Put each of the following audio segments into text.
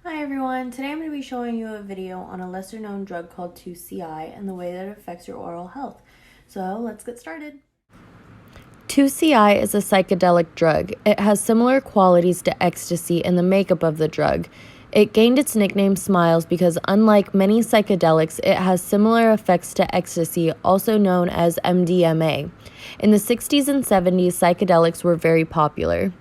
Hi everyone, today I'm going to be showing you a video on a lesser known drug called 2CI and the way that it affects your oral health. So let's get started. 2CI is a psychedelic drug. It has similar qualities to ecstasy in the makeup of the drug. It gained its nickname Smiles because unlike many psychedelics, it has similar effects to ecstasy, also known as MDMA. In the 60s and 70s, psychedelics were very popular.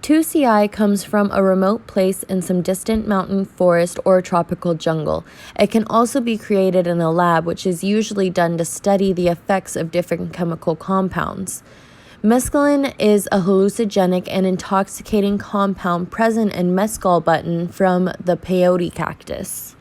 2CI comes from a remote place in some distant mountain forest or tropical jungle. It can also be created in a lab, which is usually done to study the effects of different chemical compounds. Mescaline is a hallucinogenic and intoxicating compound present in mescal button from the peyote cactus.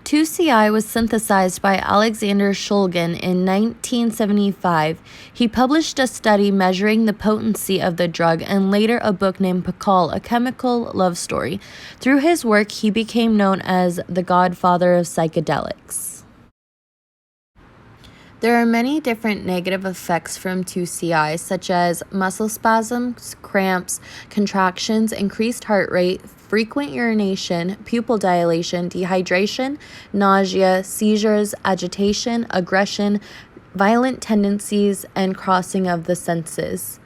2CI was synthesized by Alexander Shulgin in 1975. He published a study measuring the potency of the drug and later a book named Pakal, A Chemical Love Story. Through his work, he became known as the godfather of psychedelics. There are many different negative effects from 2CI, such as muscle spasms, cramps, contractions, increased heart rate, frequent urination, pupil dilation, dehydration, nausea, seizures, agitation, aggression, violent tendencies, and crossing of the senses.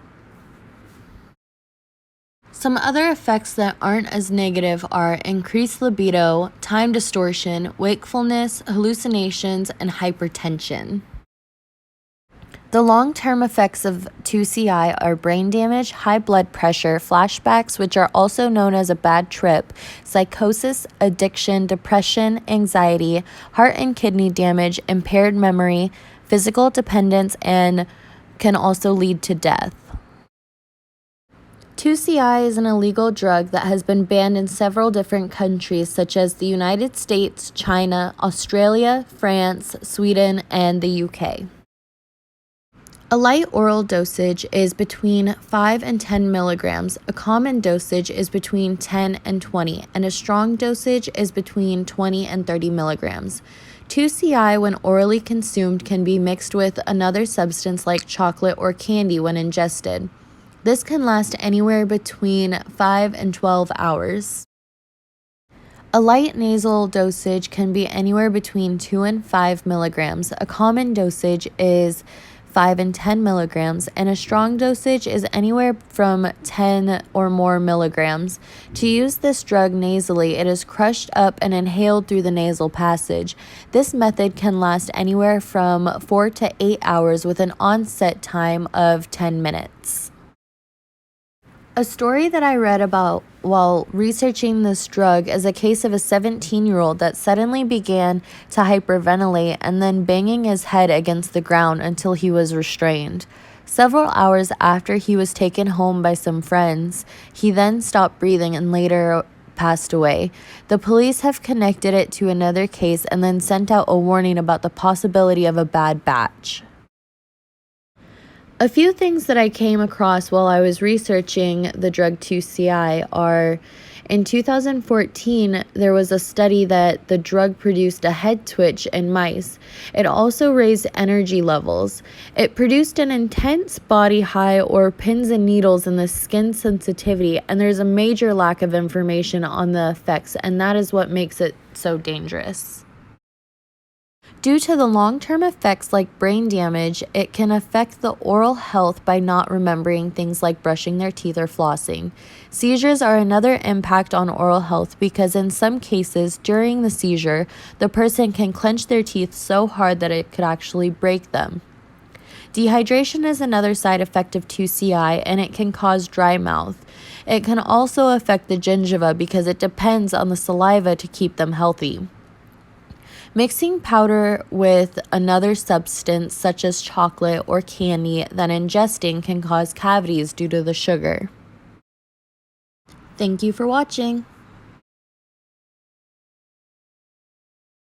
Some other effects that aren't as negative are increased libido, time distortion, wakefulness, hallucinations, and hypertension. The long-term effects of 2CI are brain damage, high blood pressure, flashbacks, which are also known as a bad trip, psychosis, addiction, depression, anxiety, heart and kidney damage, impaired memory, physical dependence, and can also lead to death. 2CI is an illegal drug that has been banned in several different countries such as the United States, China, Australia, France, Sweden, and the UK. A light oral dosage is between 5 and 10 milligrams, a common dosage is between 10 and 20, and a strong dosage is between 20 and 30 milligrams. 2CI, when orally consumed, can be mixed with another substance like chocolate or candy when ingested. This can last anywhere between 5 and 12 hours. A light nasal dosage can be anywhere between 2 and 5 milligrams. A common dosage is 5 and 10 milligrams, and a strong dosage is anywhere from 10 or more milligrams. To use this drug nasally, it is crushed up and inhaled through the nasal passage. This method can last anywhere from 4 to 8 hours with an onset time of 10 minutes. A story that I read about while researching this drug is a case of a 17-year-old that suddenly began to hyperventilate and then banging his head against the ground until he was restrained. Several hours after he was taken home by some friends, he then stopped breathing and later passed away. The police have connected it to another case and then sent out a warning about the possibility of a bad batch. A few things that I came across while I was researching the drug 2CI are, in 2014, there was a study that the drug produced a head twitch in mice. It also raised energy levels. It produced an intense body high or pins and needles in the skin sensitivity, and there's a major lack of information on the effects, and that is what makes it so dangerous. Due to the long-term effects like brain damage, it can affect the oral health by not remembering things like brushing their teeth or flossing. Seizures are another impact on oral health because in some cases during the seizure, the person can clench their teeth so hard that it could actually break them. Dehydration is another side effect of 2CI, and it can cause dry mouth. It can also affect the gingiva because it depends on the saliva to keep them healthy. Mixing powder with another substance such as chocolate or candy then ingesting can cause cavities due to the sugar. Thank you for watching.